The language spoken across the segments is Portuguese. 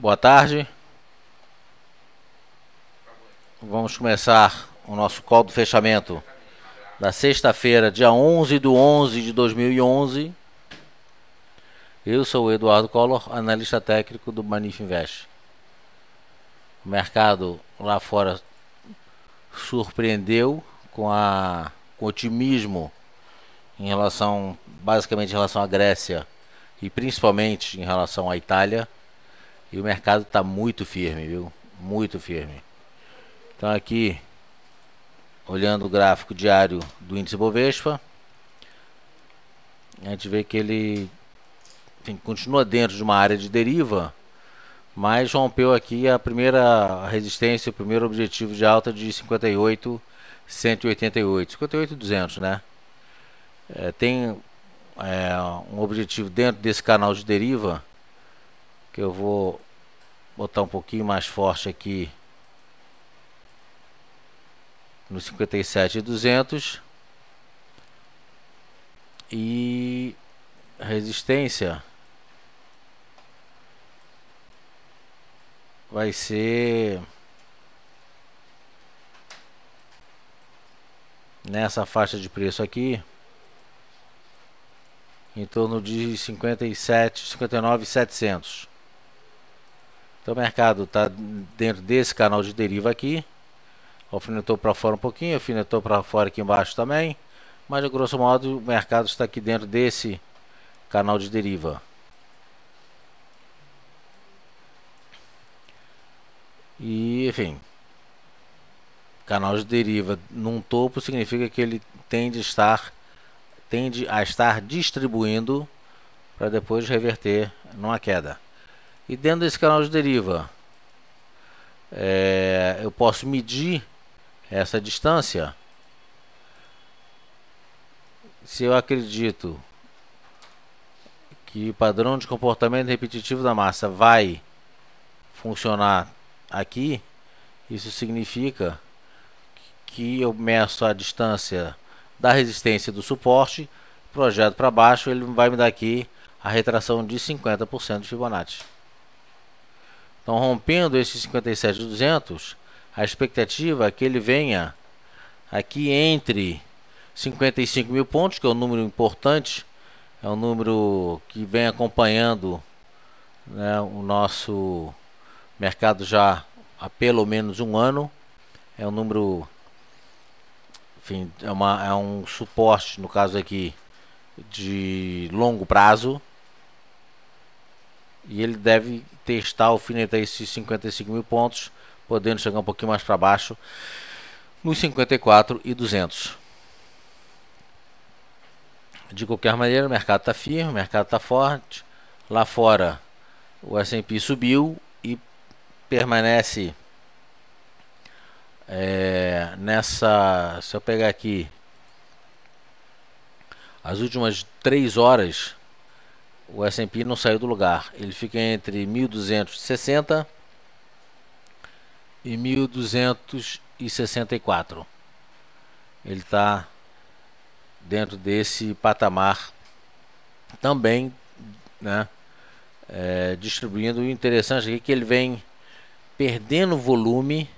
Boa tarde. Vamos começar o nosso call do fechamento da sexta-feira, dia 11/11/2011. Eu sou o Eduardo Collor, analista técnico do Manif Invest. O mercado lá fora surpreendeu com otimismo em relação, basicamente em relação à Grécia e principalmente em relação à Itália. E o mercado está muito firme, viu? Muito firme. Então aqui, olhando o gráfico diário do índice Bovespa, a gente vê que ele continua dentro de uma área de deriva, mas rompeu aqui a primeira resistência, o primeiro objetivo de alta de 58.188, 58.200, né? Tem um objetivo dentro desse canal de deriva, que eu vou botar um pouquinho mais forte aqui, no 57.200, e resistência vai ser nessa faixa de preço aqui, em torno de 59.700. Então o mercado está dentro desse canal de deriva aqui. Alfinetou para fora um pouquinho, alfinetou para fora aqui embaixo também, mas a grosso modo o mercado está aqui dentro desse canal de deriva. E enfim, canal de deriva num topo significa que ele tende a estar distribuindo para depois reverter numa queda. E dentro desse canal de deriva, eu posso medir essa distância. Se eu acredito que o padrão de comportamento repetitivo da massa vai funcionar aqui, isso significa que eu meço a distância da resistência do suporte, projeto para baixo, ele vai me dar aqui a retração de 50% de Fibonacci. Então, rompendo esses 57.200, a expectativa é que ele venha aqui entre 55 mil pontos, que é um número importante, é um número que vem acompanhando, né, o nosso mercado já há pelo menos um ano. É um número, enfim, é um suporte, no caso aqui, de longo prazo. E ele deve testar, alfinetar esses 55 mil pontos, podendo chegar um pouquinho mais para baixo, nos 54.200. De qualquer maneira, o mercado está firme, o mercado está forte. Lá fora, o S&P subiu e permanece nessa... Se eu pegar aqui as últimas 3 horas, o S&P não saiu do lugar. Ele fica entre 1.260 e 1.264. Ele está dentro desse patamar também, né? Distribuindo. O interessante aqui é que ele vem perdendo volume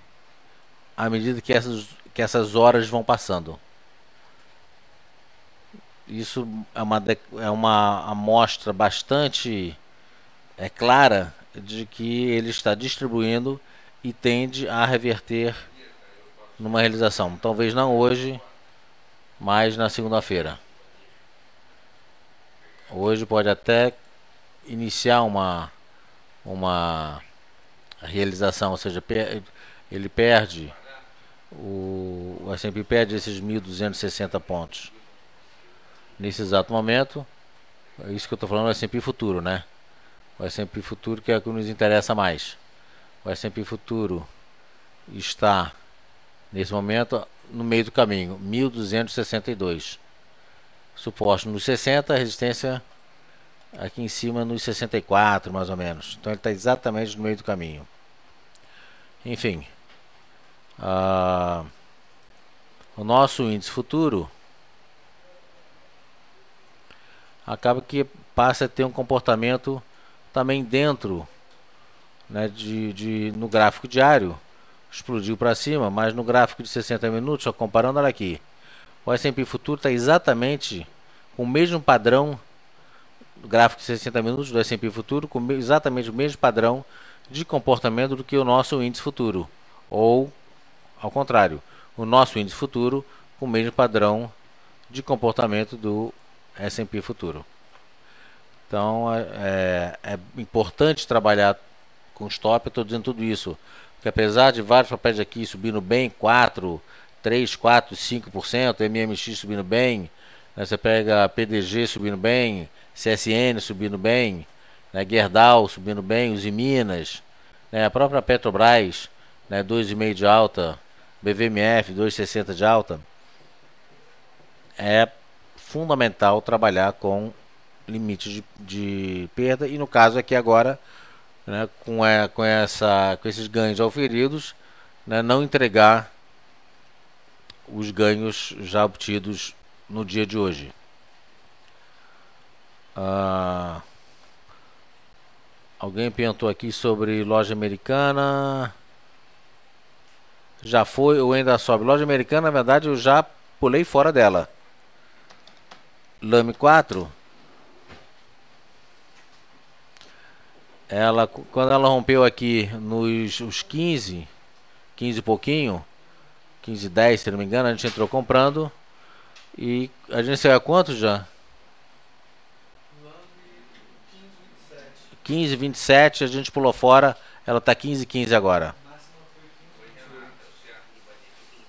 à medida que essas horas vão passando. Isso é uma amostra bastante clara de que ele está distribuindo e tende a reverter numa realização. Talvez não hoje, mas na segunda-feira. Hoje pode até iniciar uma realização, ou seja, ele perde, o S&P perde esses 1.260 pontos. Nesse exato momento, é isso que eu estou falando, o S&P futuro, né? O S&P futuro que é o que nos interessa mais. O S&P futuro está, nesse momento, no meio do caminho, 1.262. Suporte nos 60, resistência aqui em cima nos 64, mais ou menos. Então ele está exatamente no meio do caminho. Enfim, o nosso índice futuro acaba que passa a ter um comportamento também dentro né, no gráfico diário, explodiu para cima, mas no gráfico de 60 minutos, ó, comparando, olha aqui, o S&P futuro está exatamente com o mesmo padrão, no gráfico de 60 minutos do S&P futuro, com exatamente o mesmo padrão de comportamento do que o nosso índice futuro, ou ao contrário, o nosso índice futuro com o mesmo padrão de comportamento do S&P futuro. Então é importante trabalhar com stop. Eu estou dizendo tudo isso porque apesar de vários papéis aqui subindo bem, 4, 3, 4, 5%, MMX subindo bem, né, você pega PDG subindo bem, CSN subindo bem, né, Gerdau subindo bem, Uzi Minas, né, a própria Petrobras, né, 2,5 de alta, BVMF 2,60 de alta. É fundamental trabalhar com limite de perda, e no caso aqui agora, né, com esses ganhos auferidos, né, não entregar os ganhos já obtidos no dia de hoje. Alguém perguntou aqui sobre loja americana. Já foi ou ainda sobe? Loja americana, na verdade, eu já pulei fora dela. Lame 4. Quando ela rompeu aqui nos 15 e pouquinho, 15,10, se não me engano, a gente entrou comprando. E a gente saiu a quanto já? 15,27, a gente pulou fora. Ela tá 15,15 agora.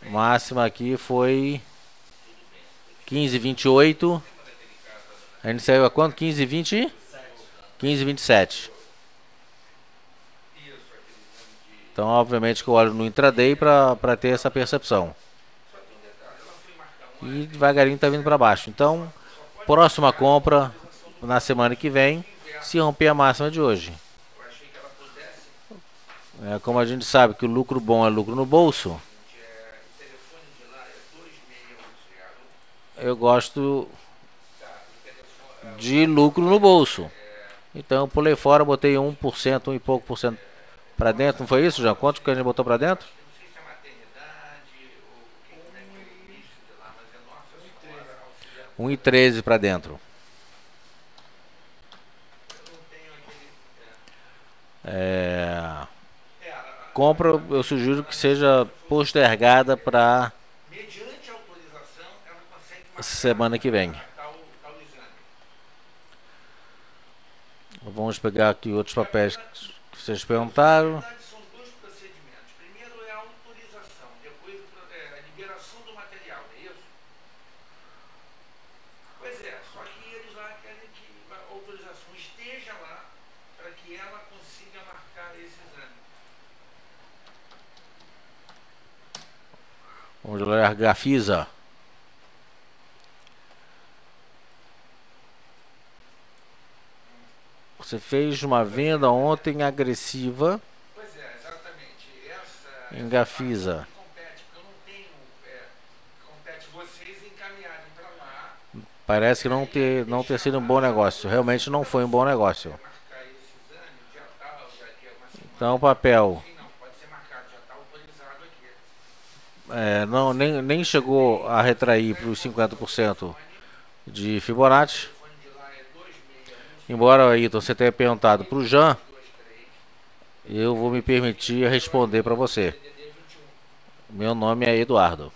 Máxima aqui foi 15,28. A gente saiu a quanto? 15,20? 15,27. Então, obviamente que eu olho no intraday para ter essa percepção. E devagarinho está vindo para baixo. Então, próxima compra na semana que vem, se romper a máxima de hoje. Como a gente sabe que o lucro bom é lucro no bolso, eu gosto de lucro no bolso. Então eu pulei fora, botei 1%, 1 e pouco por cento para dentro. Não foi isso, João? Quanto que a gente botou para dentro? 1,13 para dentro. Compra, eu sugiro que seja postergada para semana que vem. Vamos pegar aqui outros papéis que vocês perguntaram. São dois procedimentos. Primeiro é a autorização, depois a liberação do material, não é isso? Pois é, só que eles lá querem que a autorização esteja lá para que ela consiga marcar esse exame. Vamos olhar Gafisa. Você fez uma venda ontem agressiva. Pois é, exatamente. Essa em Gafisa. Compete, porque eu não tenho. Compete vocês encaminharem para lá. Parece que não ter sido um bom negócio. Realmente não foi um bom negócio. Marcar esse exame, dia tal, dia então o papel. Sim, não, pode ser marcado, já está autorizado aqui. Nem chegou a retrair para os 50% de Fibonacci. Embora, Ayrton, você tenha perguntado para o Jean, eu vou me permitir responder para você. Meu nome é Eduardo.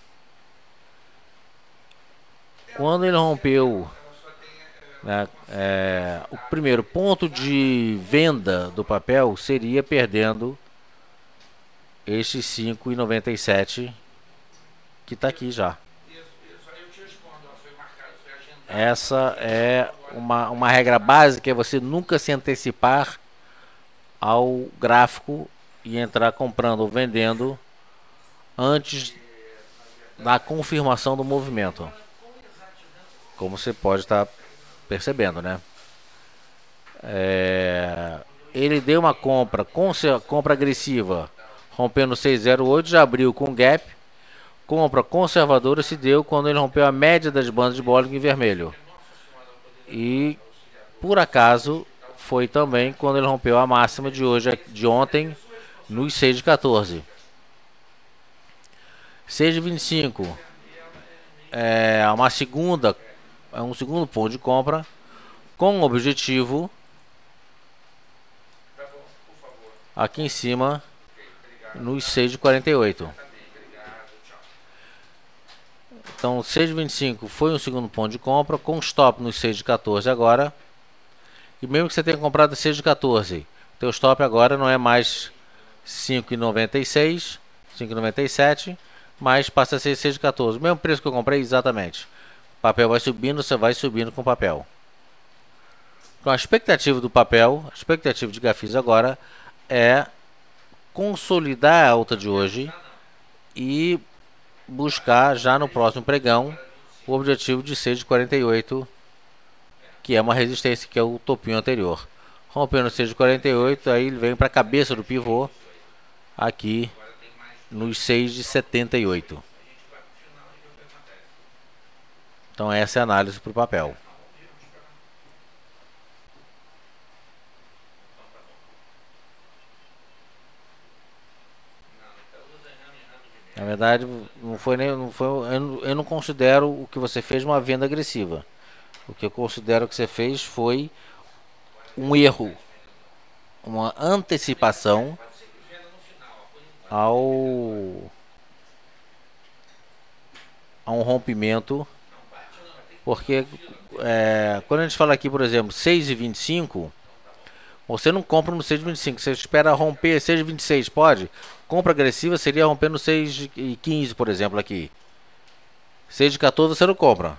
Quando ele rompeu, né, o primeiro ponto de venda do papel seria perdendo estes 5,97 que está aqui já. Essa é uma regra básica, é você nunca se antecipar ao gráfico e entrar comprando ou vendendo antes da confirmação do movimento. Como você pode estar percebendo, né? Ele deu uma compra agressiva, rompendo 6,08, já abriu com gap. Compra conservadora se deu quando ele rompeu a média das bandas de Bollinger em vermelho. E, por acaso, foi também quando ele rompeu a máxima de hoje, de ontem, nos 6 de 14. 6 de 25 é um segundo ponto de compra com o objetivo aqui em cima nos 6 de 48. Então 6 de 25 foi um segundo ponto de compra com stop nos 6 de 14 agora. E mesmo que você tenha comprado 6 de 14, teu stop agora não é mais 5,96, 5,97, mas passa a ser 6 de 14. O mesmo preço que eu comprei, exatamente. O papel vai subindo, você vai subindo com o papel. Então a expectativa do papel, a expectativa de Gafisa agora é consolidar a alta de hoje e buscar já no próximo pregão o objetivo de 6 de 48, que é uma resistência, que é o topinho anterior. Rompendo 6 de 48, aí ele vem para a cabeça do pivô aqui nos 6 de 78. Então essa é a análise para o papel. Na verdade, eu não considero o que você fez uma venda agressiva. O que eu considero que você fez foi um erro, uma antecipação a um rompimento, porque quando a gente fala aqui, por exemplo, 6,25, você não compra no 6,25, você espera romper 6,26, pode? Compra agressiva seria romper no 6,15, por exemplo, aqui. 6,14 você não compra.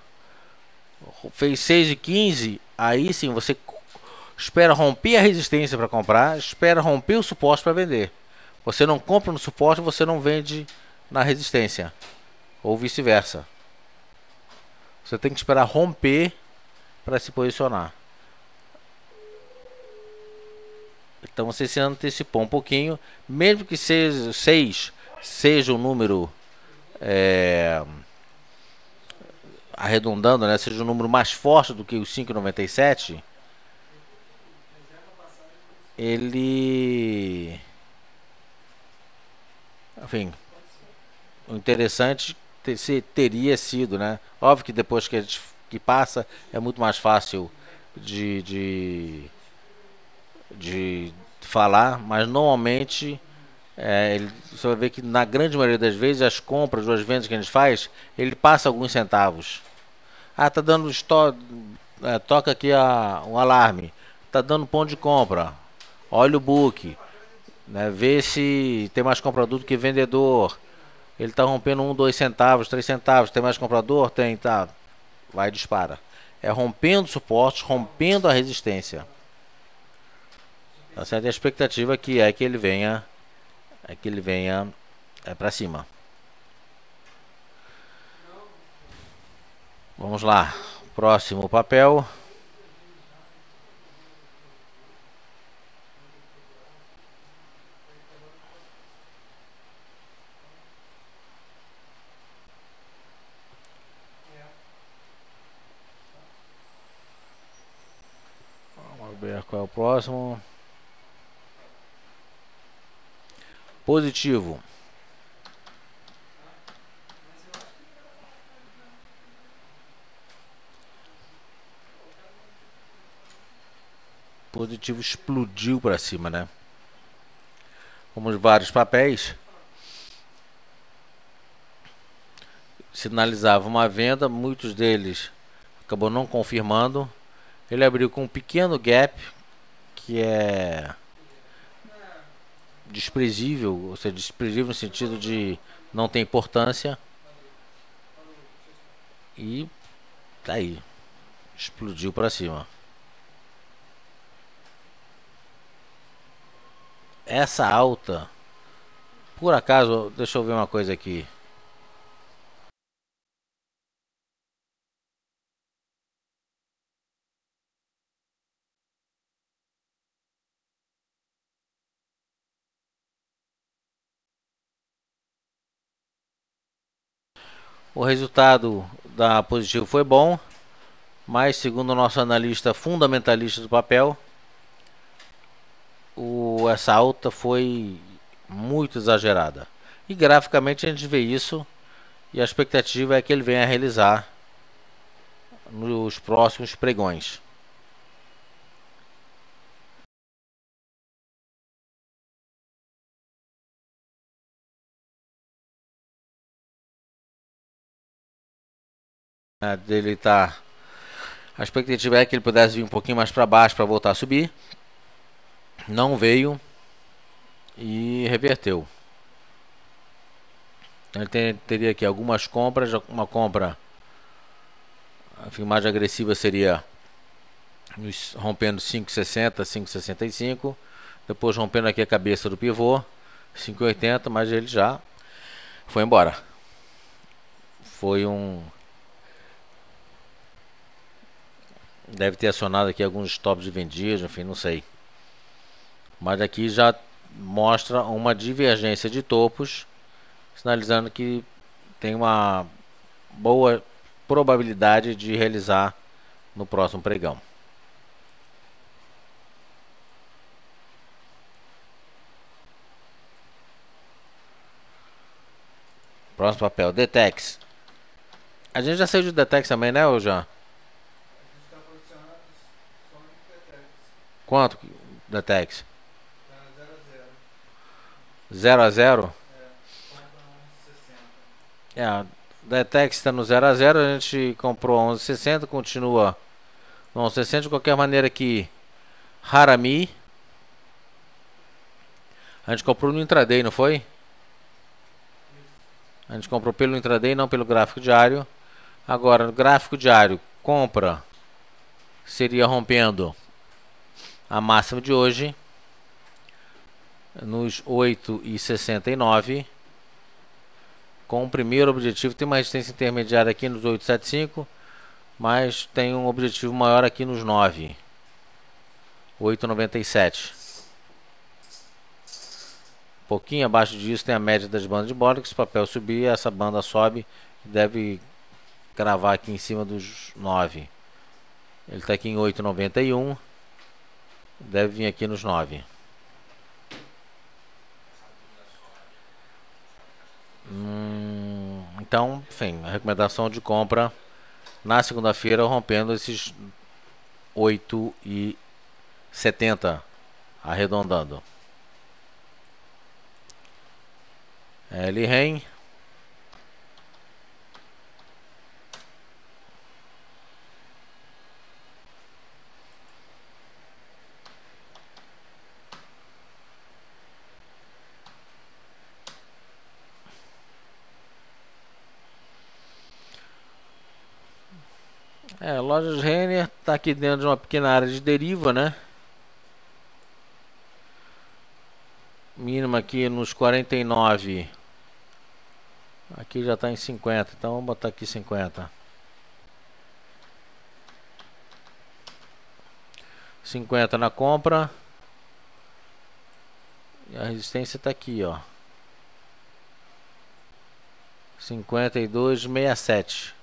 Fez 6,15, aí sim você espera romper a resistência para comprar, espera romper o suporte para vender. Você não compra no suporte, você não vende na resistência, ou vice-versa. Você tem que esperar romper para se posicionar. Então você se antecipou um pouquinho, mesmo que 6 seja um número arredondando, né, seja um número mais forte do que os 5,97, ele, enfim, o interessante teria sido, né? Óbvio que depois que passa é muito mais fácil de falar, mas normalmente você vai ver que na grande maioria das vezes as compras ou as vendas que a gente faz, ele passa alguns centavos. Ah, tá dando toca aqui um alarme, tá dando ponto de compra, olha o book, né, vê se tem mais comprador do que vendedor. Ele tá rompendo 1, 2 centavos, 3 centavos, tem mais comprador? Tem, tá, vai, dispara. É rompendo suporte, rompendo a resistência. Tá certo? A expectativa aqui é que ele venha para cima. Vamos lá, próximo papel. Vamos ver qual é o próximo. Positivo. Positivo explodiu para cima, né? Vamos vários papéis. Sinalizava uma venda, muitos deles acabou não confirmando. Ele abriu com um pequeno gap, que é desprezível, ou seja, desprezível no sentido de não ter importância. E tá aí, explodiu para cima. Essa alta, por acaso, deixa eu ver uma coisa aqui. O resultado da Positivo foi bom, mas segundo o nosso analista fundamentalista do papel, essa alta foi muito exagerada. E graficamente a gente vê isso, e a expectativa é que ele venha a realizar nos próximos pregões. Dele tá, a expectativa é que ele pudesse vir um pouquinho mais para baixo para voltar a subir. Não veio e reverteu. Ele teria aqui algumas compras. Uma compra, enfim, mais agressiva seria rompendo 5,60, 5,65. Depois rompendo aqui a cabeça do pivô, 5,80, mas ele já foi embora. Foi deve ter acionado aqui alguns stops de vendidos, enfim, não sei. Mas aqui já mostra uma divergência de topos, sinalizando que tem uma boa probabilidade de realizar no próximo pregão. Próximo papel, Detex. A gente já saiu de Detex também, né, ô Jean? Está posicionado só no Detex. Quanto Detex? Está 0 a 0? compra 11,60. A Detex está no 0 a 0, a gente comprou a 11,60, continua no 11,60. De qualquer maneira que Harami, a gente comprou no intraday, não foi? A gente comprou pelo intraday, não pelo gráfico diário. Agora, no gráfico diário, compra seria rompendo a máxima de hoje nos 8,69, com o primeiro objetivo. Tem uma resistência intermediária aqui nos 8,75, mas tem um objetivo maior aqui nos 9, 8,97. Um pouquinho abaixo disso tem a média das bandas de Bollinger. Se o papel subir, essa banda sobe e deve cravar aqui em cima dos 9. Ele está aqui em 8,91, deve vir aqui nos 9. Então, enfim, a recomendação de compra na segunda-feira, rompendo esses 8,70, arredondando. LREN. Lojas Renner está aqui dentro de uma pequena área de deriva, né? Mínima aqui nos 49. Aqui já está em 50, então vamos botar aqui 50. 50 na compra. E a resistência está aqui, ó. 52,67.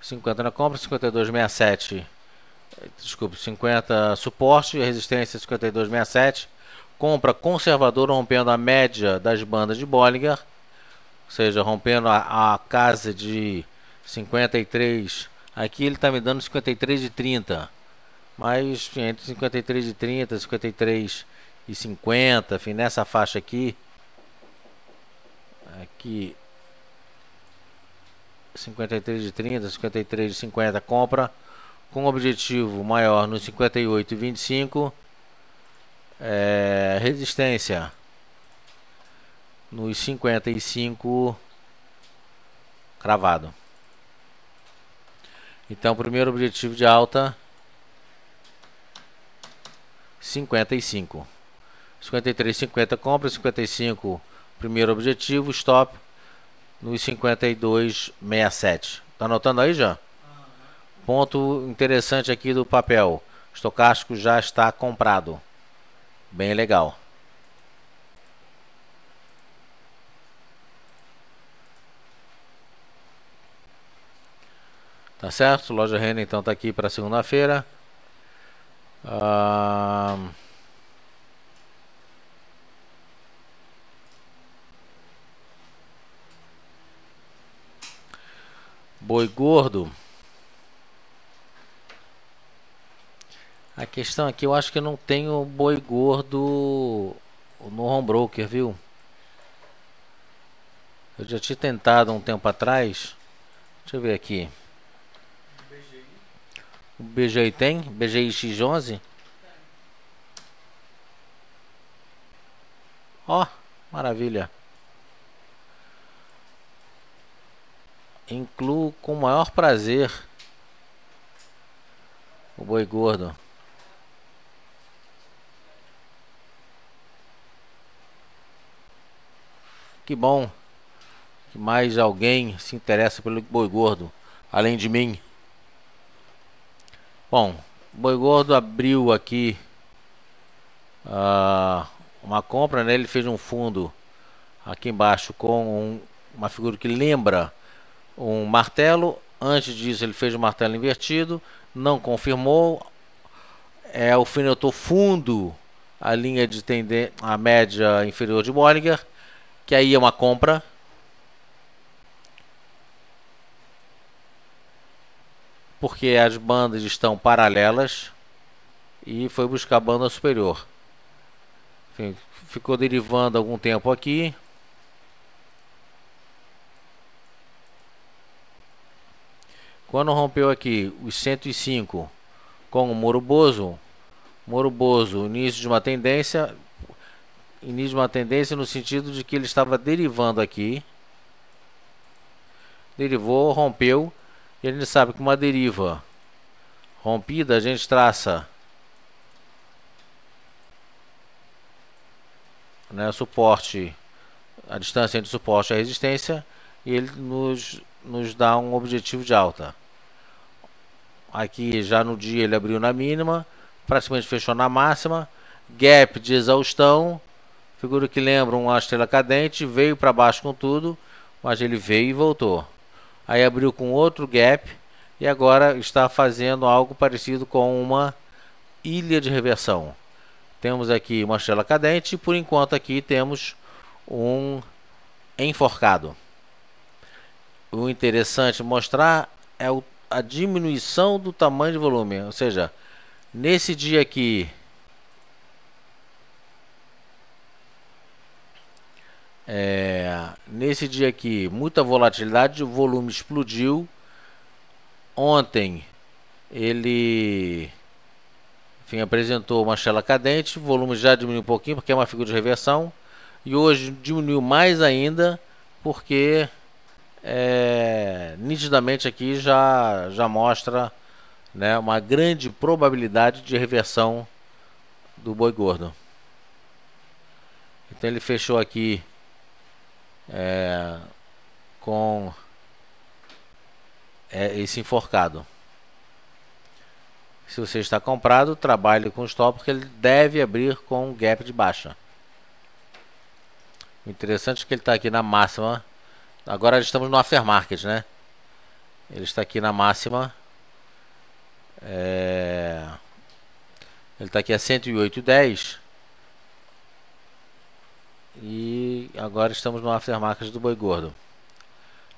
$50 na compra, 52,67. Desculpe, 50 suporte, resistência 52,67. Compra conservadora, rompendo a média das bandas de Bollinger, ou seja, rompendo a casa de 53. Aqui ele está me dando 53,30, mas enfim, entre 53,30 e 53,50, enfim, nessa faixa aqui 53,30, 53,50, compra com objetivo maior no 58,25. Resistência nos 55, cravado. Então, primeiro objetivo de alta 55. 53,50 compra, 55 primeiro objetivo, stop nos 52,67. Tá anotando aí já? Ponto interessante aqui do papel: estocástico já está comprado. Bem legal. Tá certo? Loja Renner então tá aqui para segunda-feira. Boi gordo. A questão aqui, eu acho que eu não tenho boi gordo no home broker, viu? Eu já tinha tentado um tempo atrás. Deixa eu ver aqui. O BGI tem? BGI X11? Ó, maravilha. Incluo com o maior prazer o boi gordo. Que bom que mais alguém se interessa pelo boi gordo, além de mim. Bom, o boi gordo abriu aqui uma compra, né? Ele fez um fundo aqui embaixo com uma figura que lembra um martelo. Antes disso ele fez um martelo invertido, não confirmou. Alfinetou fundo a linha de tendência, a média inferior de Bollinger, que aí é uma compra. Porque as bandas estão paralelas e foi buscar a banda superior. Enfim, ficou derivando algum tempo aqui. Quando rompeu aqui os 105 com o Moro Bozo, início de uma tendência no sentido de que ele estava derivando aqui, derivou, rompeu, e a gente sabe que uma deriva rompida a gente traça, né, suporte, a distância entre suporte e a resistência, e ele nos dá um objetivo de alta. Aqui já no dia ele abriu na mínima, praticamente fechou na máxima, gap de exaustão, figura que lembra uma estrela cadente, veio para baixo com tudo, mas ele veio e voltou. Aí abriu com outro gap e agora está fazendo algo parecido com uma ilha de reversão. Temos aqui uma estrela cadente e por enquanto aqui temos um enforcado. O interessante mostrar é a diminuição do tamanho de volume, ou seja, nesse dia aqui muita volatilidade, o volume explodiu. Ontem ele, enfim, apresentou uma estrela cadente, o volume já diminuiu um pouquinho porque é uma figura de reversão, e hoje diminuiu mais ainda porque nitidamente aqui já mostra, né, uma grande probabilidade de reversão do boi gordo. Então ele fechou aqui com esse enforcado. Se você está comprado, trabalhe com o stop, porque ele deve abrir com um gap de baixa. O interessante é que ele está aqui na máxima. Agora estamos no aftermarket, né? Ele está aqui na máxima. Ele está aqui a 108,10. E agora estamos no aftermarket do boi gordo.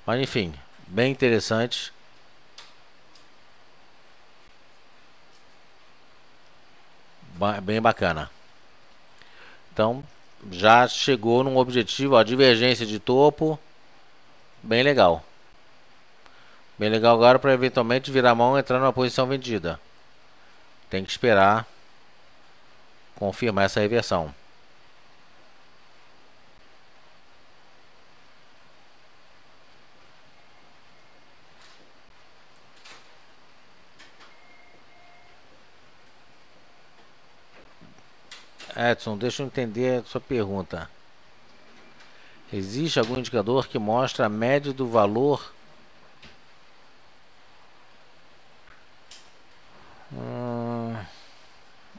Mas enfim, bem interessante. Bem bacana. Então já chegou num objetivo, a divergência de topo. Bem legal. Bem legal agora para eventualmente virar a mão e entrar numa posição vendida. Tem que esperar confirmar essa reversão. Edson, deixa eu entender a sua pergunta. Existe algum indicador que mostra a média do valor?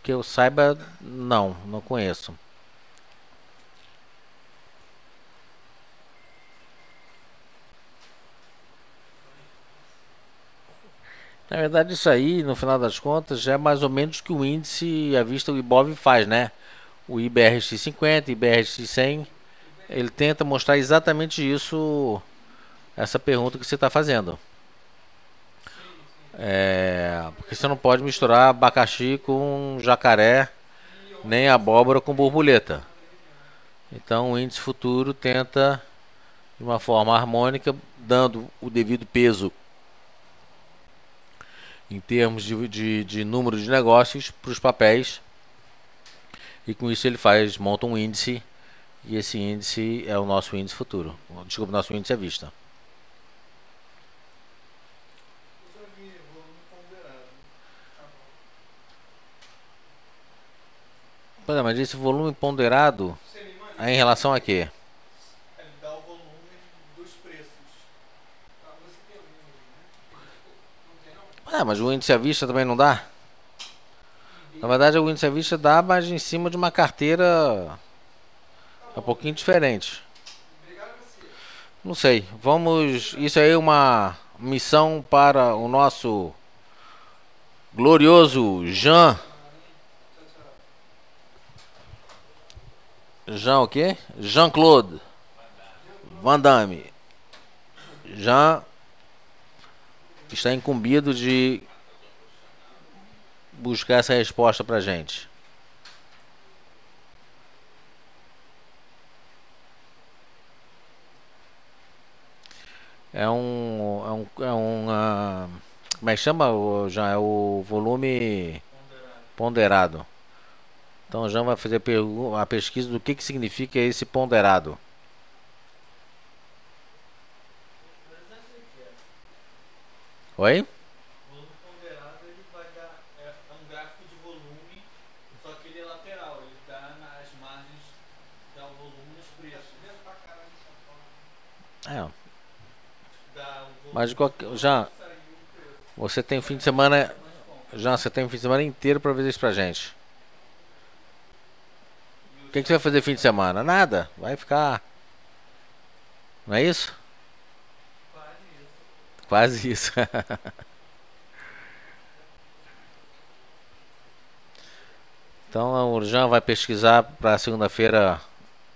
Que eu saiba, não conheço. Na verdade, isso aí, no final das contas, já é mais ou menos o que o índice à vista, o Ibov faz, né? O IBRX 50, IBRX 100, ele tenta mostrar exatamente isso, essa pergunta que você está fazendo. Porque você não pode misturar abacaxi com jacaré, nem abóbora com borboleta. Então, o índice futuro tenta, de uma forma harmônica, dando o devido peso em termos de número de negócios para os papéis, e com isso ele monta um índice, e esse índice é o nosso índice futuro. Desculpa, nosso índice à vista. Pois é, mas esse volume ponderado é em relação a quê? Ele dá o volume dos preços. Mas o índice à vista também não dá? Na verdade, o índice à vista dá, mas em cima de uma carteira um pouquinho diferente. Não sei. Vamos. Isso aí é uma missão para o nosso glorioso Jean. Jean o quê? Jean-Claude Van Damme. Jean está incumbido de buscar essa resposta pra gente. Como é que chama, Jean? É o volume ponderado. Então o Jean vai fazer a pesquisa do que significa esse ponderado. Oi? O volume ponderado ele vai dar. É um gráfico de volume, só que ele é lateral. Ele dá nas margens, dá o volume nos preços. Mas Jean, você tem o fim de semana. Jean, você tem o fim de semana inteiro para ver isso pra gente. O que você vai fazer fim de semana? Nada. Vai ficar. Não é isso? Quase isso. Então o Jean vai pesquisar para segunda-feira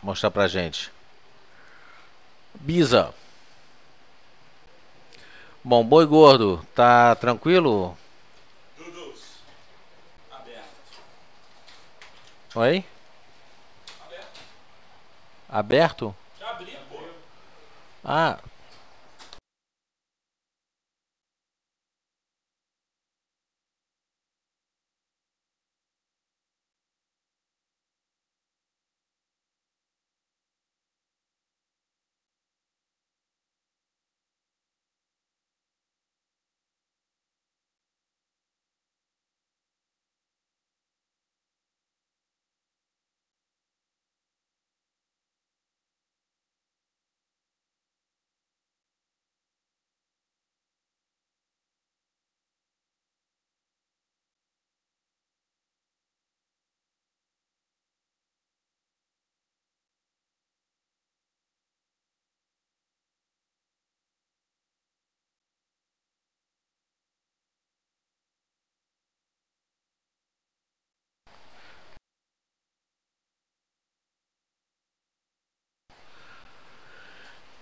mostrar pra gente. Bisa. Bom, boi gordo, tá tranquilo? Dudus. Aberto. Oi? Aberto. Aberto? Já abri, pô. Ah.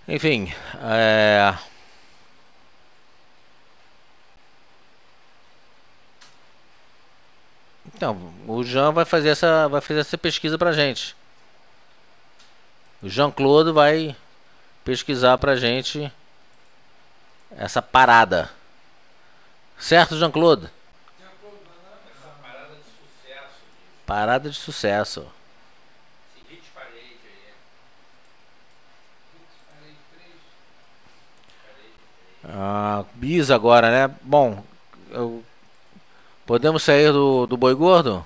Enfim, então, o Jean vai fazer essa pesquisa pra gente. O Jean-Claude vai pesquisar pra gente essa parada. Certo, Jean-Claude? Essa parada de sucesso. Parada de sucesso. Esse hit parade aí. Bis agora, né? Bom, podemos sair do boi gordo?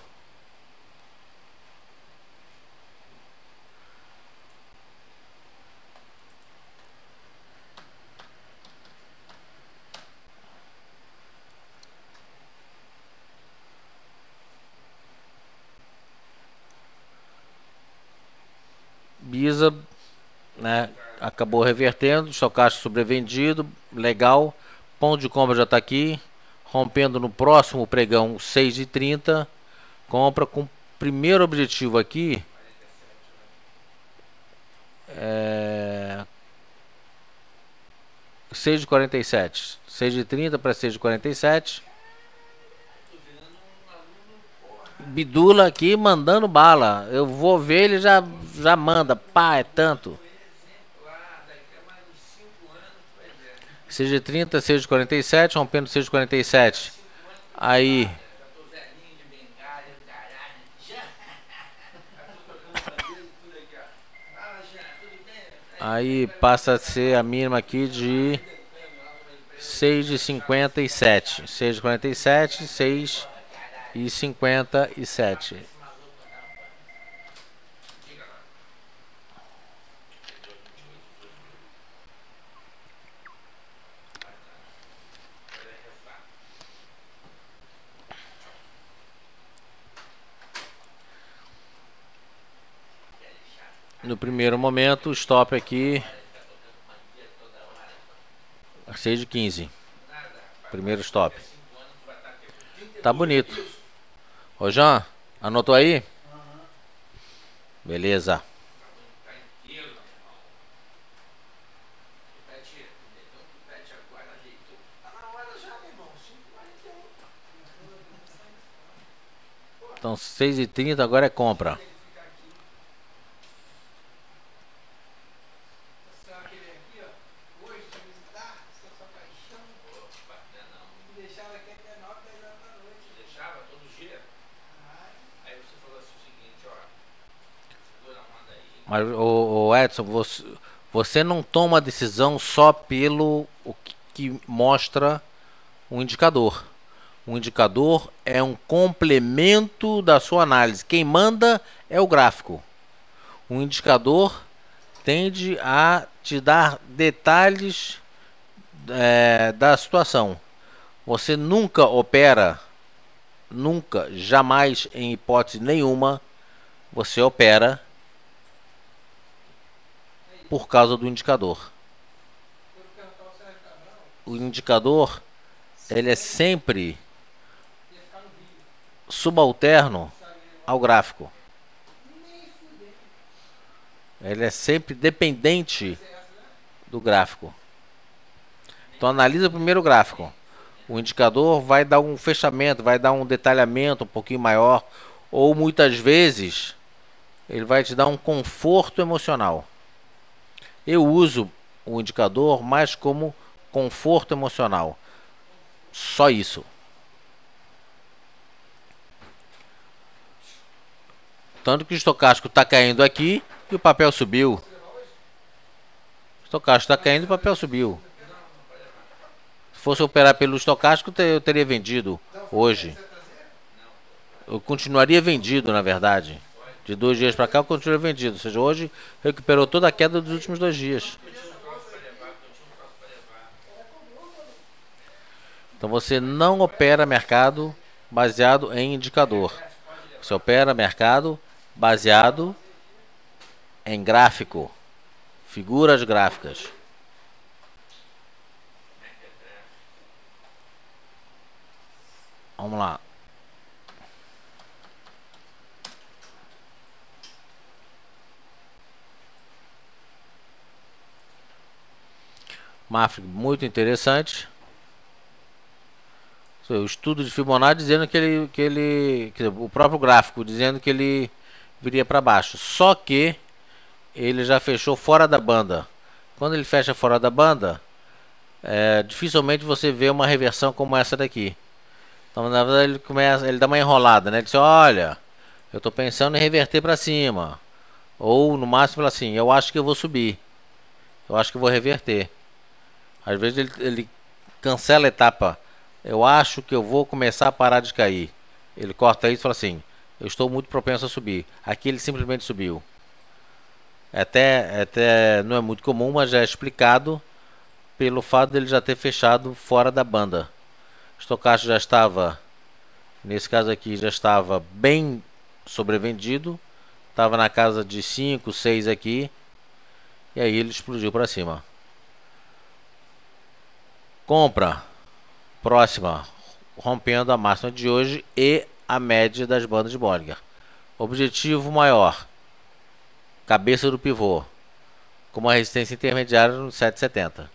Bisa, né? Acabou revertendo, estocástico sobrevendido, legal. Ponto de compra já está aqui. rompendo no próximo pregão 6,30, compra com o primeiro objetivo aqui, 6,47, 6,30 para 6,47. Bidula aqui mandando bala. Eu vou ver, ele já manda. Pá, é tanto. 6,30, 6,47, rompendo 6,47. Aí. Aí passa a ser a mínima aqui de 6,57. 6,47, 6,57. No primeiro momento, o stop aqui 6,15. Primeiro stop. Tá bonito. Ô Jean, anotou aí? Beleza. Então 6,30 agora é compra. Mas o Edson, você não toma decisão só pelo o que mostra um indicador. O indicador é um complemento da sua análise. Quem manda é o gráfico. O indicador tende a te dar detalhes da situação. Você nunca opera, nunca, jamais, em hipótese nenhuma, você opera por causa do indicador. O indicador, ele é sempre subalterno ao gráfico. Ele é sempre dependente do gráfico. Então analisa primeiro o gráfico. O indicador vai dar um fechamento, vai dar um detalhamento um pouquinho maior, ou muitas vezes ele vai te dar um conforto emocional. Eu uso o indicador mais como conforto emocional. Só isso. Tanto que o estocástico está caindo aqui e o papel subiu. O estocástico está caindo e o papel subiu. Se fosse operar pelo estocástico, eu teria vendido hoje. Eu continuaria vendido, na verdade. De 2 dias para cá eu continuo vendido. Ou seja, hoje recuperou toda a queda dos últimos 2 dias. Então você não opera mercado baseado em indicador. Você opera mercado baseado em gráfico. Figuras gráficas. Vamos lá. Mafra muito interessante. O estudo de Fibonacci dizendo o próprio gráfico dizendo que ele viria para baixo. Só que ele já fechou fora da banda. Quando ele fecha fora da banda, dificilmente você vê uma reversão como essa daqui. Então na verdade ele dá uma enrolada, né? Ele diz: olha, eu estou pensando em reverter para cima. Ou no máximo fala assim: eu acho que eu vou subir. Eu acho que eu vou reverter. Às vezes ele cancela a etapa. Eu acho que eu vou começar a parar de cair. Ele corta isso e fala assim: eu estou muito propenso a subir. Aqui ele simplesmente subiu. Até não é muito comum, mas já é explicado pelo fato dele já ter fechado fora da banda. O estocástico já estava, nesse caso aqui, já estava bem sobrevendido. Estava na casa de 5, 6 aqui. E aí ele explodiu para cima. Compra. Próxima. rompendo a máxima de hoje e a média das bandas de Bollinger. Objetivo maior, cabeça do pivô, com uma resistência intermediária no 7,70.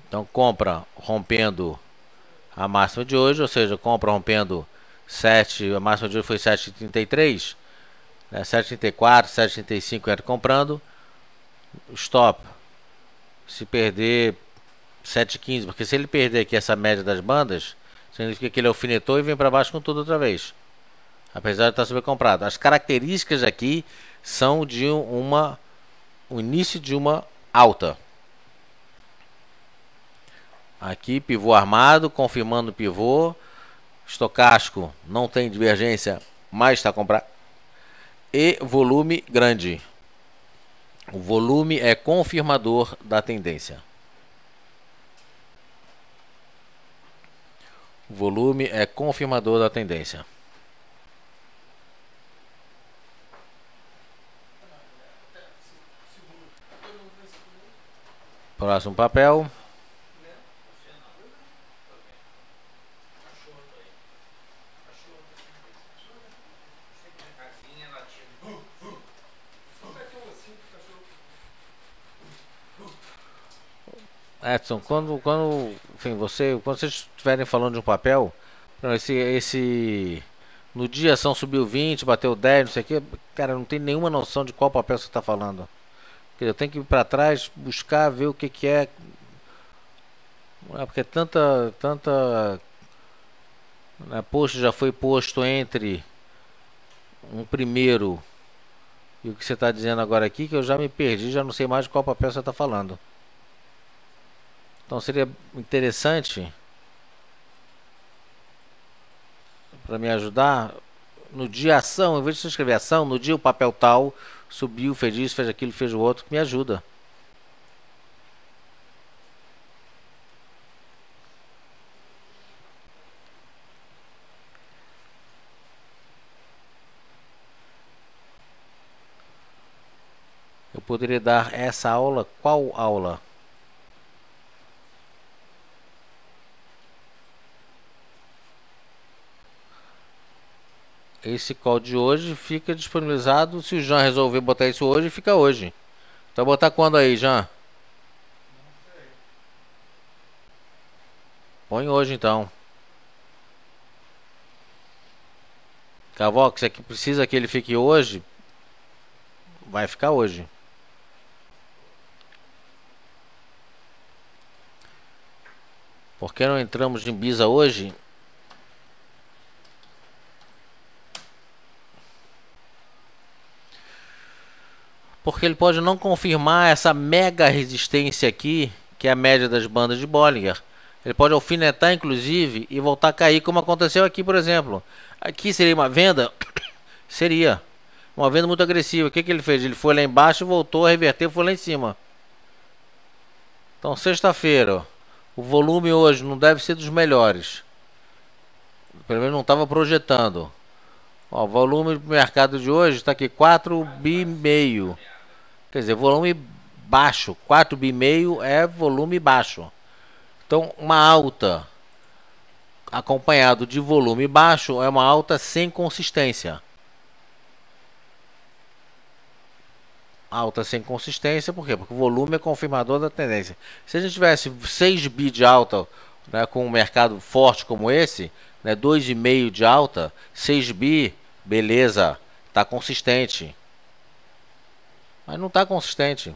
Então compra rompendo a máxima de hoje, ou seja, compra rompendo 7, a máxima de hoje foi 7,33, né, 7,34, 7,35 entra comprando, stop, se perder 7,15, porque se ele perder aqui essa média das bandas, significa que ele alfinetou e vem para baixo com tudo outra vez, apesar de estar sobrecomprado. As características aqui são de o início de uma alta. Aqui pivô armado, confirmando o pivô, estocástico não tem divergência, mas está comprado, e volume grande. O volume é confirmador da tendência. O volume é confirmador da tendência. Próximo papel. Edson, quando vocês estiverem falando de um papel, no dia ação subiu 20, bateu 10, não sei o que, cara, não tem nenhuma noção de qual papel você está falando. Eu tenho que ir para trás, buscar, ver o que é. Porque tanta né, posto já foi posto entre um primeiro e o que você está dizendo agora aqui, que eu já me perdi, já não sei mais de qual papel você está falando. Então seria interessante, para me ajudar, no dia ação, em vez de você escrever ação, no dia o papel tal subiu, fez isso, fez aquilo, fez o outro, que me ajuda. Eu poderia dar essa aula, qual aula? Esse call de hoje fica disponibilizado. Se o Jean resolver botar isso hoje, fica hoje. Então botar quando aí, Jean? Não sei. Põe hoje então. Cavoco, se aqui precisa que ele fique hoje, vai ficar hoje. Por que não entramos em Bisa hoje? Porque ele pode não confirmar essa mega resistência aqui, que é a média das bandas de Bollinger. Ele pode alfinetar, inclusive, e voltar a cair, como aconteceu aqui, por exemplo. Aqui seria uma venda? Seria. Uma venda muito agressiva. O que ele fez? Ele foi lá embaixo, voltou a reverter, foi lá em cima. Então, sexta-feira, o volume hoje não deve ser dos melhores. Pelo menos não estava projetando. Ó, o volume do mercado de hoje está aqui 4,5 bi. Quer dizer, volume baixo. 4,5 bi é volume baixo. Então, uma alta acompanhado de volume baixo é uma alta sem consistência. Alta sem consistência, por quê? Porque o volume é confirmador da tendência. Se a gente tivesse 6 bi de alta, né, com um mercado forte como esse, né, 2,5 de alta, 6 bi, beleza, está consistente. Mas não está consistente.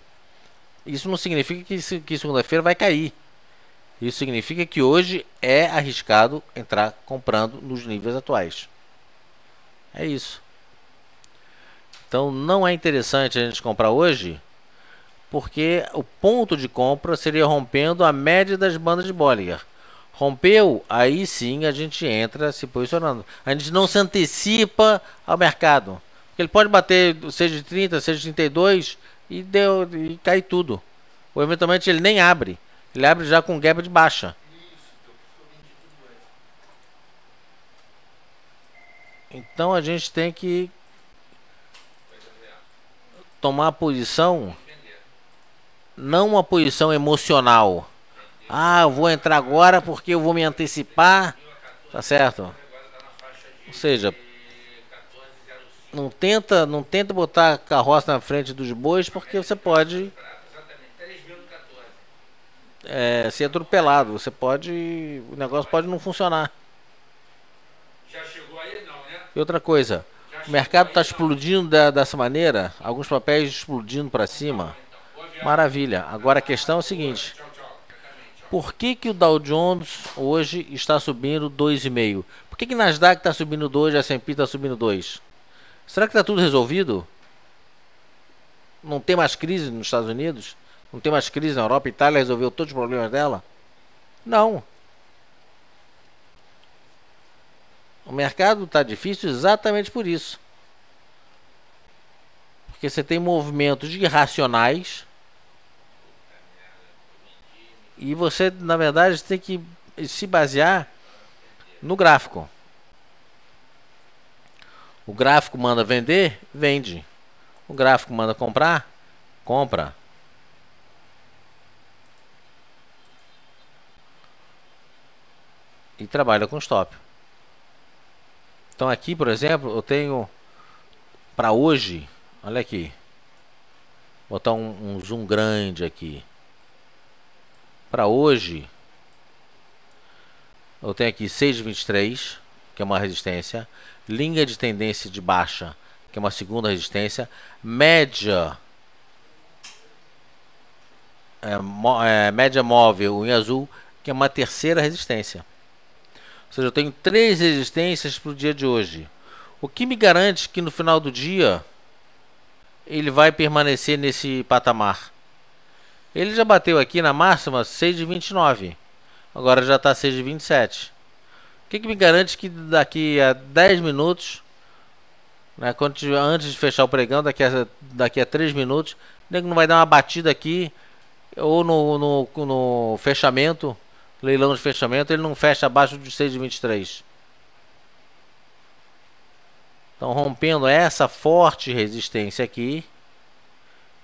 Isso não significa que segunda-feira vai cair. Isso significa que hoje é arriscado entrar comprando nos níveis atuais. É isso. Então não é interessante a gente comprar hoje, porque o ponto de compra seria rompendo a média das bandas de Bollinger. Rompeu, aí sim a gente entra se posicionando. A gente não se antecipa ao mercado. Ele pode bater seja de 30, seja de 32 e cai tudo. Ou eventualmente ele nem abre. Ele abre já com gap de baixa. Então a gente tem que tomar a posição, não uma posição emocional. Ah, eu vou entrar agora porque eu vou me antecipar. Tá certo? Agora está na faixa de Ou seja, 14,05 não tenta botar a carroça na frente dos bois, porque você pode prata, exatamente, 3,14. ser atropelado. Você pode. O negócio pode não funcionar. Já chegou aí? Não, né? E outra coisa, o mercado está explodindo dessa maneira, alguns papéis explodindo para cima. Então, boa viagem. Maravilha. Agora a questão é o seguinte: Tchau, tchau. Exatamente, ó. por que o Dow Jones hoje está subindo 2,5? Por que Nasdaq está subindo 2 e a S&P está subindo 2? Será que está tudo resolvido? Não tem mais crise nos Estados Unidos? Não tem mais crise na Europa? A Itália resolveu todos os problemas dela? Não. O mercado está difícil exatamente por isso. Porque você tem movimentos irracionais e você, na verdade, tem que se basear no gráfico. O gráfico manda vender, vende. O gráfico manda comprar, compra. E trabalha com stop. Então aqui, por exemplo, eu tenho para hoje, olha aqui, vou botar um zoom grande aqui. Para hoje, eu tenho aqui 6,23, que é uma resistência, linha de tendência de baixa, que é uma segunda resistência, média, média móvel em azul, que é uma terceira resistência. Ou seja, eu tenho 3 resistências para o dia de hoje. O que me garante que no final do dia ele vai permanecer nesse patamar? Ele já bateu aqui na máxima 6,29. Agora já está 6,27. O que me garante que daqui a 10 minutos, né, antes de fechar o pregão, daqui a 3 minutos, o nego não vai dar uma batida aqui, ou no fechamento, leilão de fechamento, ele não fecha abaixo de 6,23. Então, rompendo essa forte resistência aqui,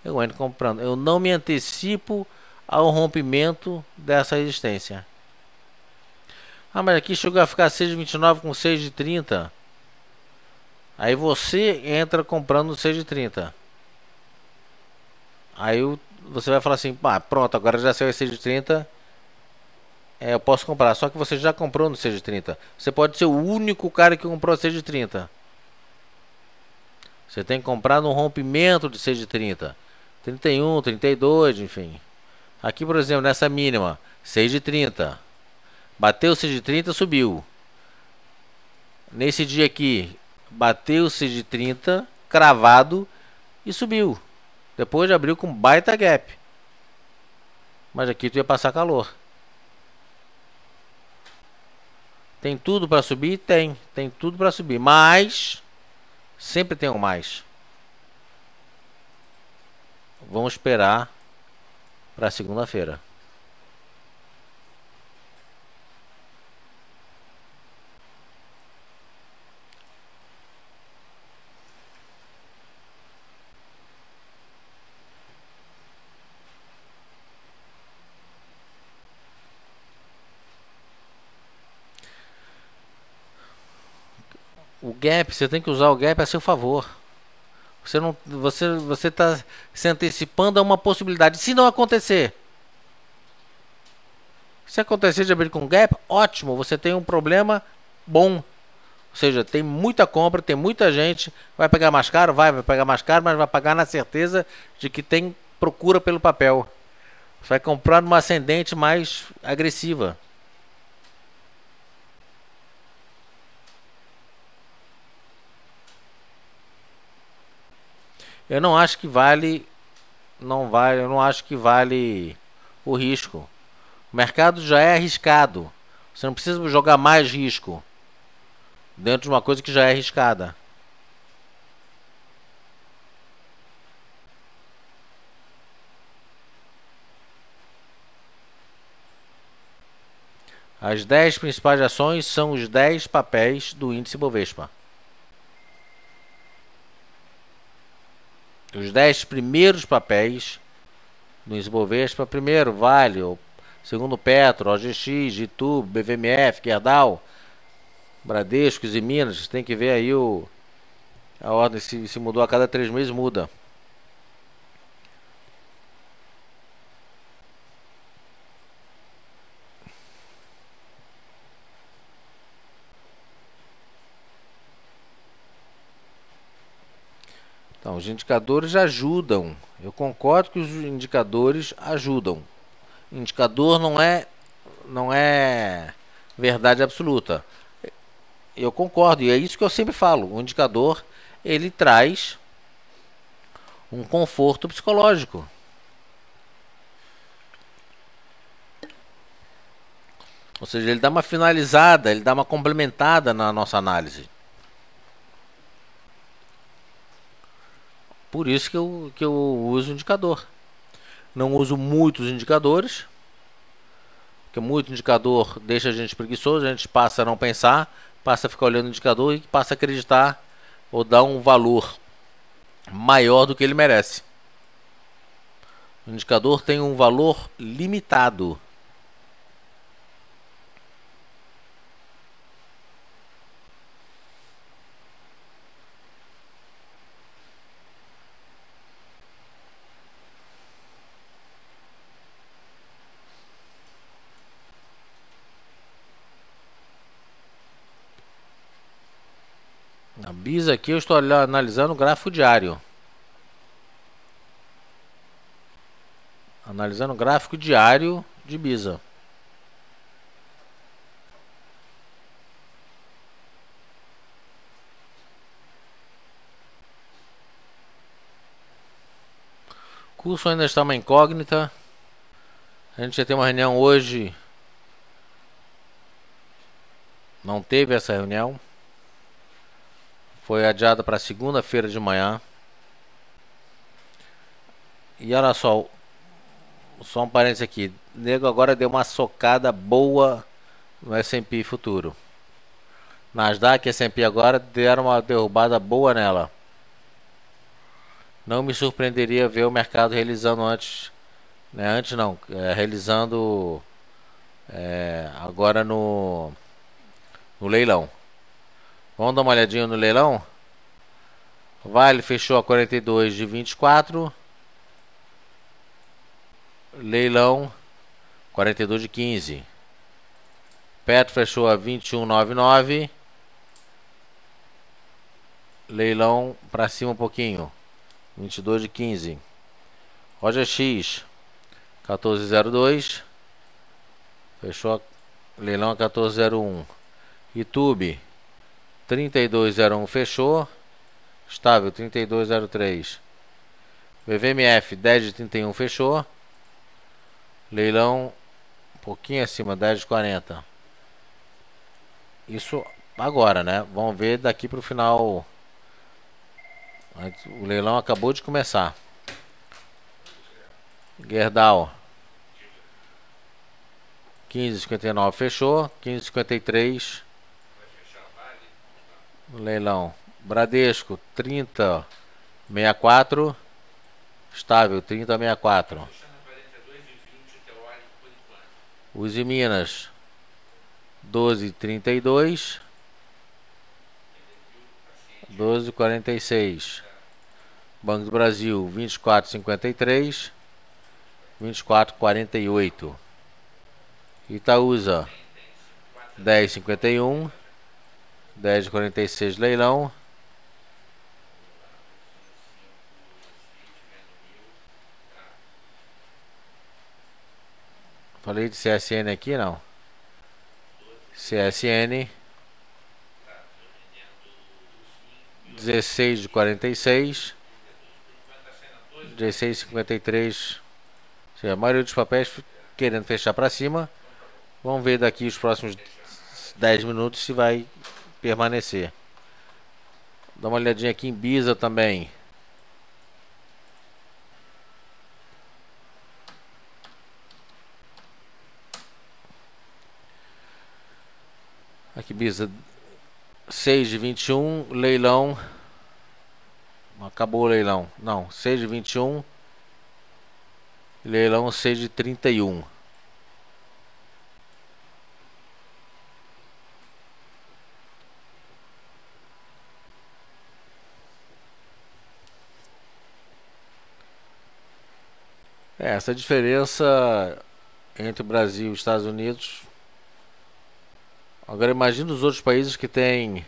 eu entro comprando. Eu não me antecipo ao rompimento dessa resistência. Ah, mas aqui chegou a ficar 6,29 com 6,30. Aí você entra comprando 6,30. Aí você vai falar assim, pá, pronto, agora já saiu 6,30. Eu posso comprar. Só que você já comprou no 6,30. Você pode ser o único cara que comprou 6,30. Você tem que comprar no rompimento de 6,30. 31, 32, enfim. Aqui, por exemplo, nessa mínima, 6,30. Bateu 6,30, subiu. Nesse dia aqui, bateu 6,30, cravado e subiu. Depois abriu com baita gap. Mas aqui tu ia passar calor. Tem tudo para subir? Tem tudo para subir. Mas sempre tem um mais. Vamos esperar para segunda-feira. O gap, você tem que usar o gap a seu favor. Você está se antecipando a uma possibilidade. Se não acontecer, se acontecer de abrir com gap, ótimo, você tem um problema bom. Ou seja, tem muita compra, tem muita gente. Vai pegar mais caro? Vai pegar mais caro, mas vai pagar na certeza de que tem procura pelo papel. Você vai comprar numa ascendente mais agressiva. Eu não acho que vale, eu não acho que vale o risco. O mercado já é arriscado. Você não precisa jogar mais risco dentro de uma coisa que já é arriscada. As 10 principais ações são os 10 papéis do índice Bovespa. Os 10 primeiros papéis do índice Bovespa, primeiro Vale, Segundo Petro, OGX, YouTube, BVMF, Gerdau, Bradesco e Minas. Tem que ver aí a ordem, se mudou a cada 3 meses, muda. Então, os indicadores ajudam. Eu concordo que os indicadores ajudam. Indicador não é verdade absoluta. Eu concordo, e é isso que eu sempre falo. O indicador, ele traz um conforto psicológico. Ou seja, ele dá uma finalizada, ele dá uma complementada na nossa análise. Por isso que eu uso o indicador. Não uso muitos indicadores, porque muito indicador deixa a gente preguiçoso, a gente passa a não pensar, passa a ficar olhando o indicador e passa a acreditar ou dar um valor maior do que ele merece. O indicador tem um valor limitado. Na BISA aqui eu estou analisando o gráfico diário. Analisando o gráfico diário de BISA. O curso ainda está uma incógnita. A gente ia ter uma reunião hoje. Não teve essa reunião. Foi adiada para segunda-feira de manhã. E olha só um parênteses aqui. O nego agora deu uma socada boa no S&P futuro. Nasdaq e S&P agora deram uma derrubada boa nela. Não me surpreenderia ver o mercado realizando antes. Antes não, realizando agora no leilão. Vamos dar uma olhadinha no leilão? Vale fechou a 42 de 24. Leilão 42 de 15. Petro fechou a 21,99. Leilão para cima um pouquinho. 22 de 15. OGX 14,02. Fechou leilão a 14,01. YouTube 32,01 fechou. Estável 32,03. BVMF 10 de 31 fechou. Leilão um pouquinho acima, 10 de 40. Isso agora, né? Vamos ver daqui para o final. O leilão acabou de começar. Gerdau 15,59 fechou. 15,53 no leilão. Bradesco 30,64. Estável 30,64. Uzi Minas 12,32. 12,46. Banco do Brasil 24,53. 24,48. Itaúsa 10,51. 10,46 leilão. Falei de CSN aqui, não? CSN 16 de 46. 16,53. A maioria dos papéis querendo fechar para cima. Vamos ver daqui os próximos 10 minutos se vai permanecer. Dá uma olhadinha aqui em BISA também. Aqui BISA 6 de 21, leilão. Acabou o leilão. Não, 6 de 21. Leilão 6 de 31. Essa diferença entre o Brasil e os Estados Unidos. Agora imagina os outros países que têm,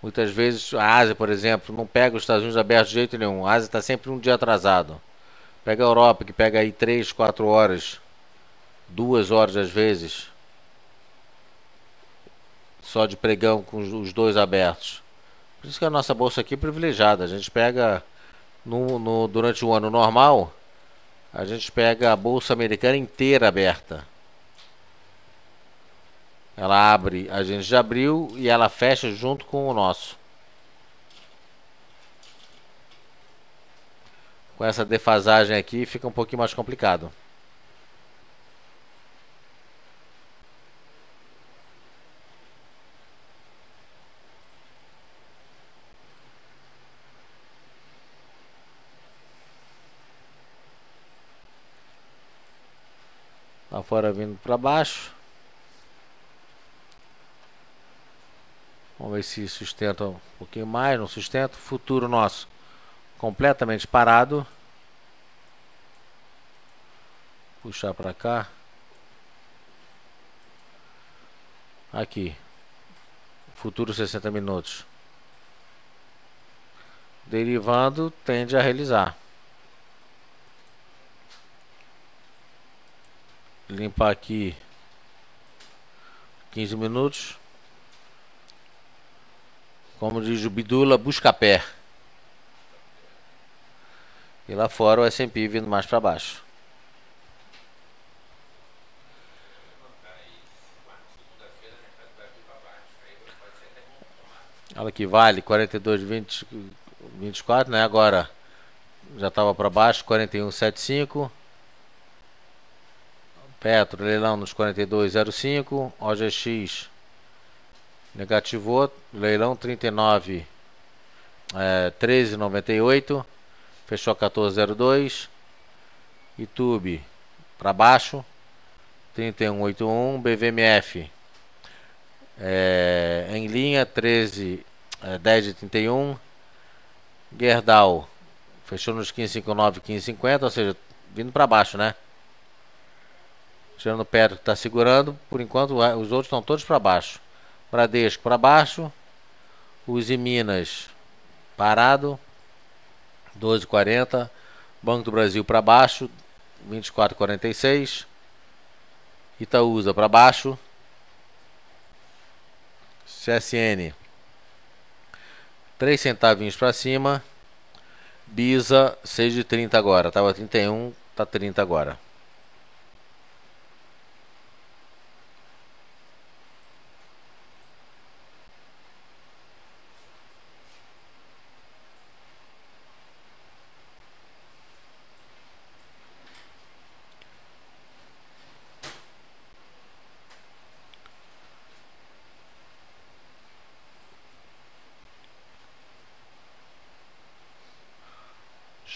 muitas vezes, a Ásia, por exemplo, não pega os Estados Unidos abertos de jeito nenhum. A Ásia está sempre um dia atrasado. Pega a Europa, que pega aí 3, 4 horas, 2 horas às vezes, só de pregão com os dois abertos. Por isso que a nossa bolsa aqui é privilegiada. A gente pega, durante o ano normal, a gente pega a bolsa americana inteira aberta. Ela abre, a gente já abriu e ela fecha junto com o nosso. Com essa defasagem aqui fica um pouquinho mais complicado. Lá fora vindo para baixo. Vamos ver se sustenta um pouquinho mais. Não sustenta. Futuro nosso completamente parado. Puxar para cá. Aqui. Futuro 60 minutos. Derivando tende a realizar. Limpar aqui 15 minutos. Como diz o Bidula, busca pé. E lá fora o S&P vindo mais para baixo. Olha que vale 42,24, né? Agora já estava para baixo, 41,75. Petro, leilão nos 42,05. OGX negativou, leilão 39, 13,98. Fechou 14,02. YouTube para baixo, 31,81. BVMF em linha, 10,31. Gerdau fechou nos 15,59, 15,50, ou seja, vindo para baixo, né? Tirando o Petro que está segurando, por enquanto os outros estão todos para baixo. Bradesco para baixo, os Minas parado, 12,40. Banco do Brasil para baixo, 24,46. Itaúsa para baixo. CSN 3 centavinhos para cima. Bisa 6,30 agora. Tava 31, tá 30 agora.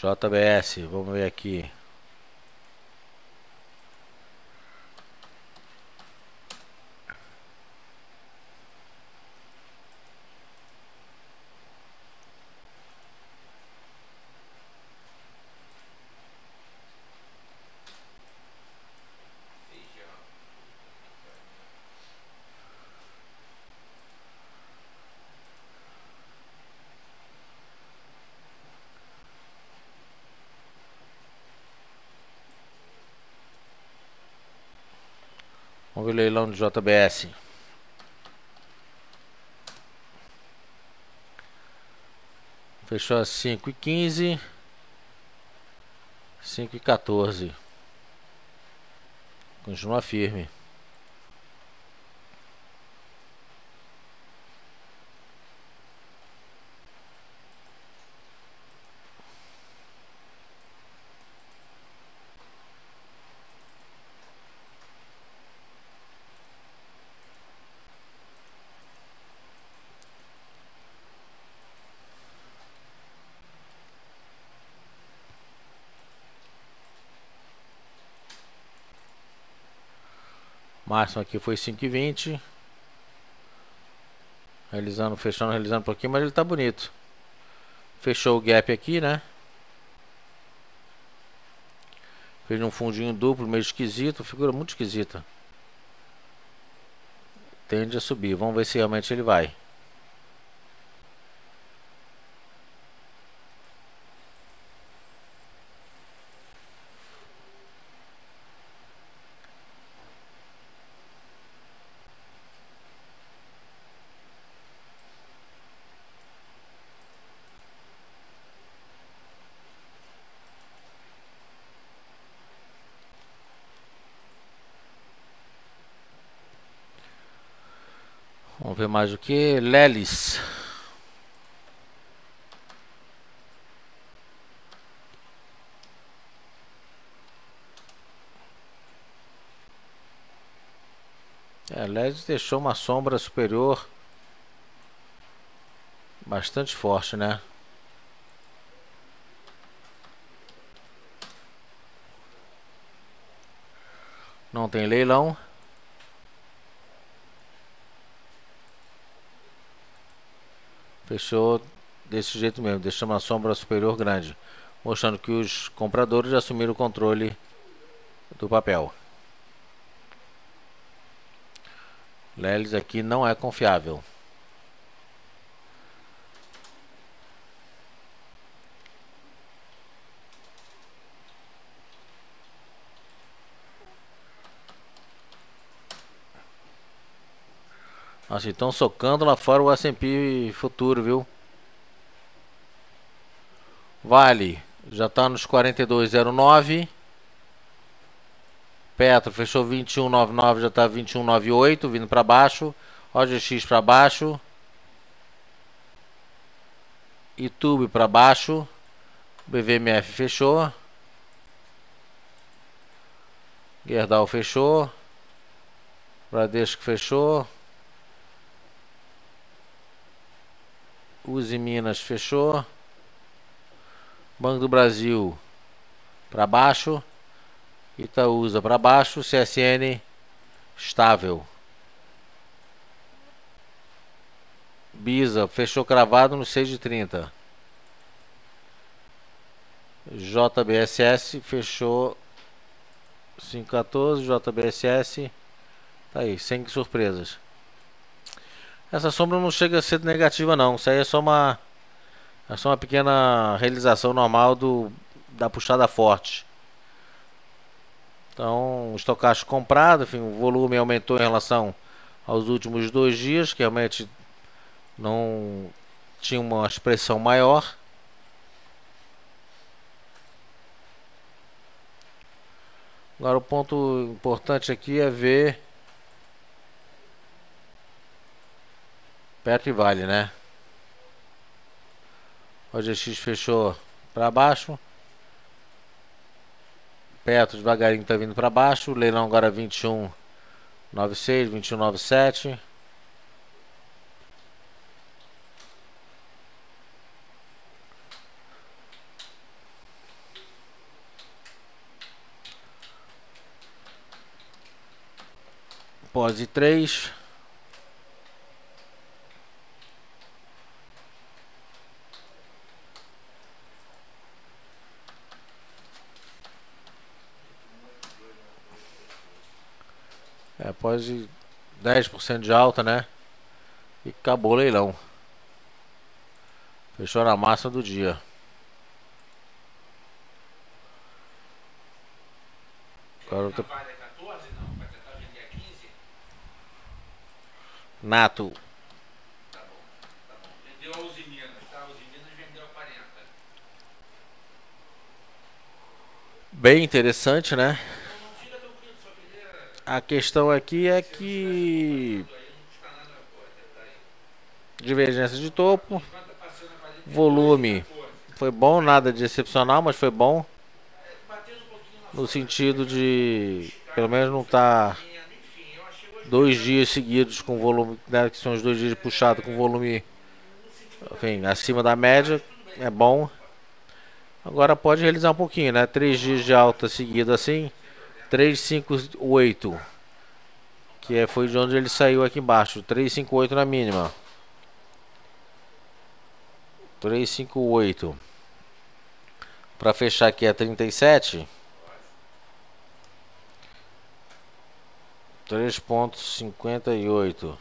JBS, vamos ver aqui. Vamos ver o leilão do JBS. Fechou a 5,15. 5,14. Continua firme. Máximo aqui foi 5,20. Realizando, fechando, realizando um pouquinho, mas ele tá bonito. Fechou o gap aqui, né? Fez um fundinho duplo, meio esquisito, figura muito esquisita. Tende a subir, vamos ver se realmente ele vai. Vamos ver mais o que? Lelis. Lelis deixou uma sombra superior bastante forte, né? Não tem leilão. Fechou desse jeito mesmo, deixando uma sombra superior grande, mostrando que os compradores assumiram o controle do papel. Lelis aqui não é confiável. Nossa, estão socando lá fora o S&P futuro, viu? Vale, já está nos 42,09. Petro fechou 21,99, já está 21,98, vindo para baixo. OGX para baixo. YouTube para baixo. BVMF fechou. Gerdau fechou. Bradesco fechou. Uzi Minas fechou. Banco do Brasil para baixo. Itaúsa para baixo. CSN estável. Bisa fechou cravado no 6,30. JBSS fechou 5,14. JBSS tá aí, sem surpresas. Essa sombra não chega a ser negativa não. Isso aí é só uma pequena realização normal da puxada forte. Então, estocástico comprado, enfim, o volume aumentou em relação aos últimos 2 dias, que realmente não tinha uma expressão maior. Agora o ponto importante aqui é ver Petro e Vale, né? O OGX fechou para baixo. Petro devagarinho tá vindo para baixo. Leilão agora 21,96, 21,97. Pós 3. Após 10% de alta, né? E acabou o leilão. Fechou na máxima do dia. Agora eu tô... Vale 14, não? Vai tentar vender a 15? Nato. Tá bom, tá bom. Vendeu a Uzi Minas, tá? A Uzi Minas vendeu a 40. Bem interessante, né? Não fica tranquilo, só queria... A questão aqui é que Aí não custa nada, pô, tentar aí. divergência de topo, Enquanto tá passando a 42, volume 14. foi bom, nada de excepcional, mas foi bom Batendo um pouquinho lá no fora, sentido de pelo menos não tá enfim, eu achei hoje 2 dias seguidos com volume, né, que são os 2 dias puxado com volume, enfim, acima da média, é bom. Agora pode realizar um pouquinho, né? 3 dias de alta seguida assim, 358, que foi de onde ele saiu aqui embaixo, 358 na mínima. 358 para fechar aqui é 37. 3,58.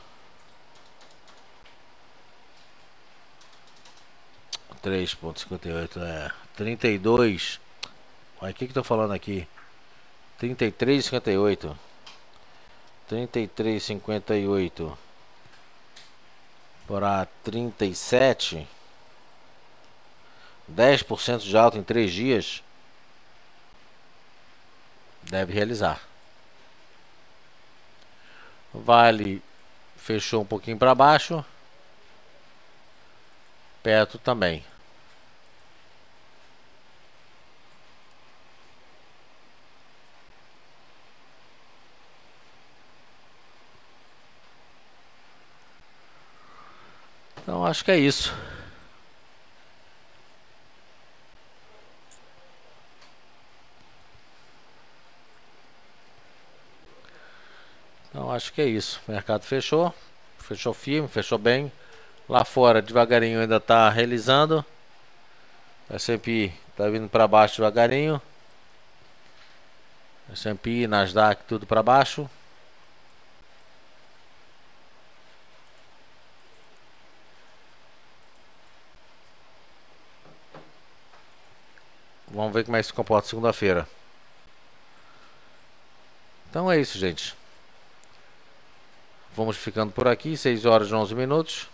3,58 é 32. Olha, o que eu tô falando aqui? 33,58. 33,58 para 37. 10% de alta em 3 dias. Deve realizar. Vale fechou um pouquinho para baixo. Petro também. Então acho que é isso. Então acho que é isso. O mercado fechou. Fechou firme, fechou bem. Lá fora devagarinho ainda está realizando. S&P está vindo para baixo devagarinho. S&P, Nasdaq, tudo para baixo. Vamos ver como é que se comporta segunda-feira. Então é isso, gente. Vamos ficando por aqui. 6 horas e 11 minutos.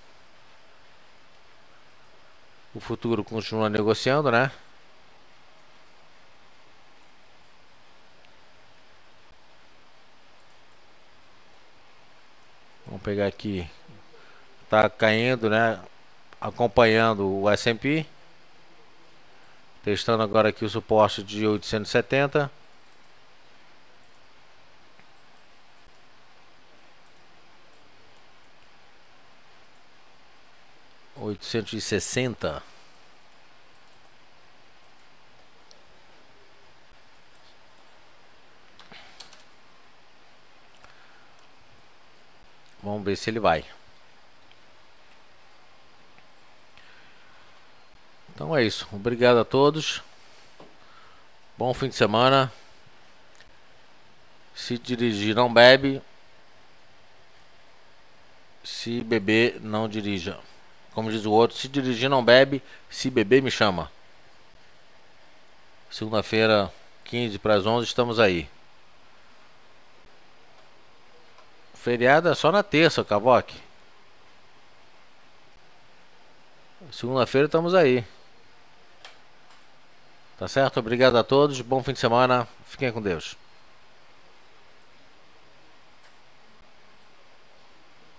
O futuro continua negociando, né? Vamos pegar aqui. Tá caindo, né? Acompanhando o S&P. Testando agora aqui o suporte de 870. $860. Vamos ver se ele vai. Então é isso. Obrigado a todos. Bom fim de semana. Se dirigir, não bebe. Se beber, não dirija. Como diz o outro, se dirigir, não bebe. Se beber, me chama. Segunda-feira, 15 para as 11, estamos aí. Feriado é só na terça, Cavoque. Segunda-feira estamos aí. Tá certo? Obrigado a todos. Bom fim de semana. Fiquem com Deus.